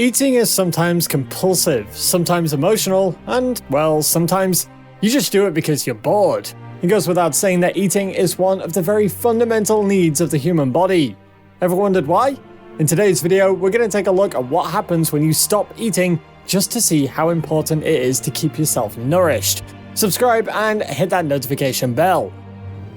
Eating is sometimes compulsive, sometimes emotional, and, well, sometimes you just do it because you're bored. It goes without saying that eating is one of the very fundamental needs of the human body. Ever wondered why? In today's video, we're going to take a look at what happens when you stop eating just to see how important it is to keep yourself nourished. Subscribe and hit that notification bell.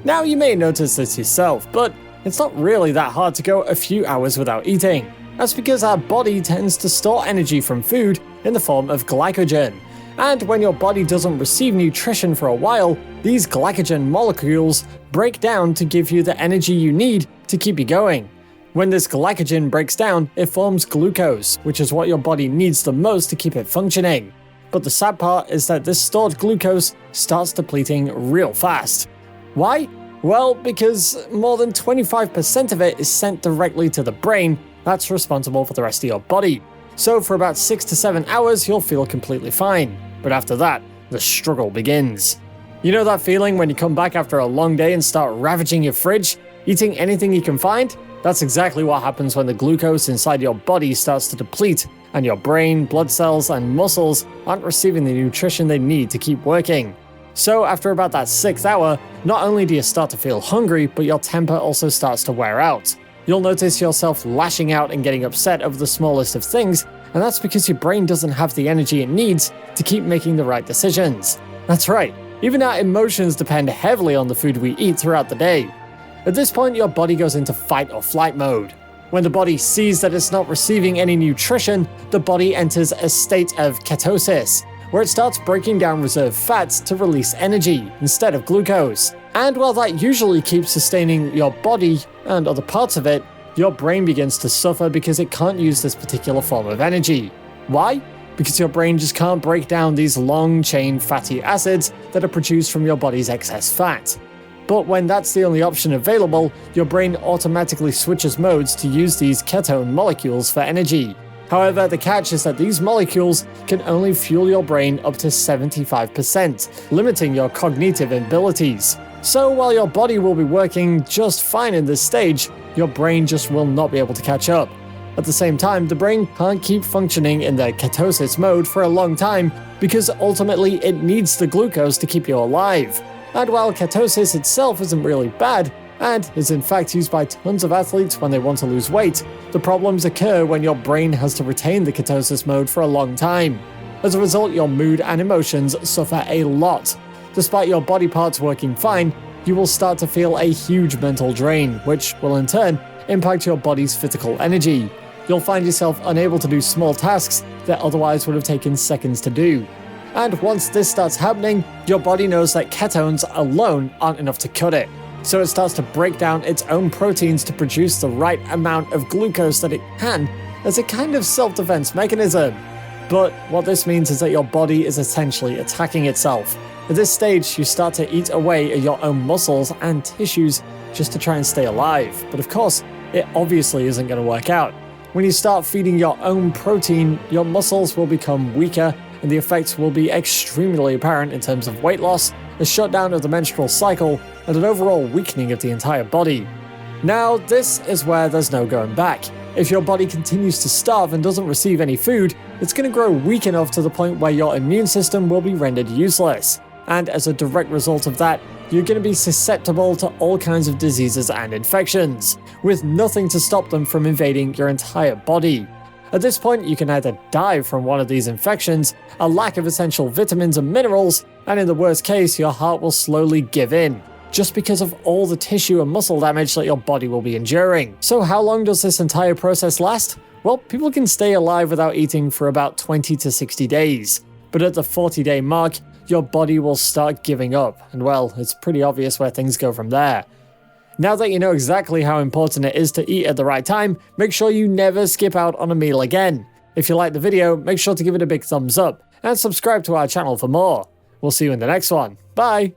Now, you may notice this yourself, but it's not really that hard to go a few hours without eating. That's because our body tends to store energy from food in the form of glycogen. And when your body doesn't receive nutrition for a while, these glycogen molecules break down to give you the energy you need to keep you going. When this glycogen breaks down, it forms glucose, which is what your body needs the most to keep it functioning. But the sad part is that this stored glucose starts depleting real fast. Why? Well, because more than 25% of it is sent directly to the brain that's responsible for the rest of your body. So for about 6 to 7 hours, you'll feel completely fine. But after that, the struggle begins. You know that feeling when you come back after a long day and start ravaging your fridge, eating anything you can find? That's exactly what happens when the glucose inside your body starts to deplete, and your brain, blood cells, and muscles aren't receiving the nutrition they need to keep working. So after about that 6th hour, not only do you start to feel hungry, but your temper also starts to wear out. You'll notice yourself lashing out and getting upset over the smallest of things, and that's because your brain doesn't have the energy it needs to keep making the right decisions. That's right, even our emotions depend heavily on the food we eat throughout the day. At this point, your body goes into fight or flight mode. When the body sees that it's not receiving any nutrition, the body enters a state of ketosis, where it starts breaking down reserve fats to release energy instead of glucose. And while that usually keeps sustaining your body and other parts of it, your brain begins to suffer because it can't use this particular form of energy. Why? Because your brain just can't break down these long-chain fatty acids that are produced from your body's excess fat. But when that's the only option available, your brain automatically switches modes to use these ketone molecules for energy. However, the catch is that these molecules can only fuel your brain up to 75%, limiting your cognitive abilities. So while your body will be working just fine in this stage, your brain just will not be able to catch up. At the same time, the brain can't keep functioning in the ketosis mode for a long time because ultimately it needs the glucose to keep you alive. And while ketosis itself isn't really bad, and is in fact used by tons of athletes when they want to lose weight, the problems occur when your brain has to retain the ketosis mode for a long time. As a result, your mood and emotions suffer a lot. Despite your body parts working fine, you will start to feel a huge mental drain, which will in turn impact your body's physical energy. You'll find yourself unable to do small tasks that otherwise would have taken seconds to do. And once this starts happening, your body knows that ketones alone aren't enough to cut it. So it starts to break down its own proteins to produce the right amount of glucose that it can as a kind of self-defense mechanism. But what this means is that your body is essentially attacking itself. At this stage, you start to eat away at your own muscles and tissues just to try and stay alive. But of course, it obviously isn't going to work out. When you start feeding your own protein, your muscles will become weaker, and the effects will be extremely apparent in terms of weight loss, a shutdown of the menstrual cycle, and an overall weakening of the entire body. Now, this is where there's no going back. If your body continues to starve and doesn't receive any food, it's going to grow weak enough to the point where your immune system will be rendered useless. And as a direct result of that, you're going to be susceptible to all kinds of diseases and infections, with nothing to stop them from invading your entire body. At this point, you can either die from one of these infections, a lack of essential vitamins and minerals, and in the worst case, your heart will slowly give in, just because of all the tissue and muscle damage that your body will be enduring. So how long does this entire process last? Well, people can stay alive without eating for about 20 to 60 days. But at the 40-day mark, your body will start giving up, and well, it's pretty obvious where things go from there. Now that you know exactly how important it is to eat at the right time, make sure you never skip out on a meal again. If you liked the video, make sure to give it a big thumbs up, and subscribe to our channel for more. We'll see you in the next one. Bye!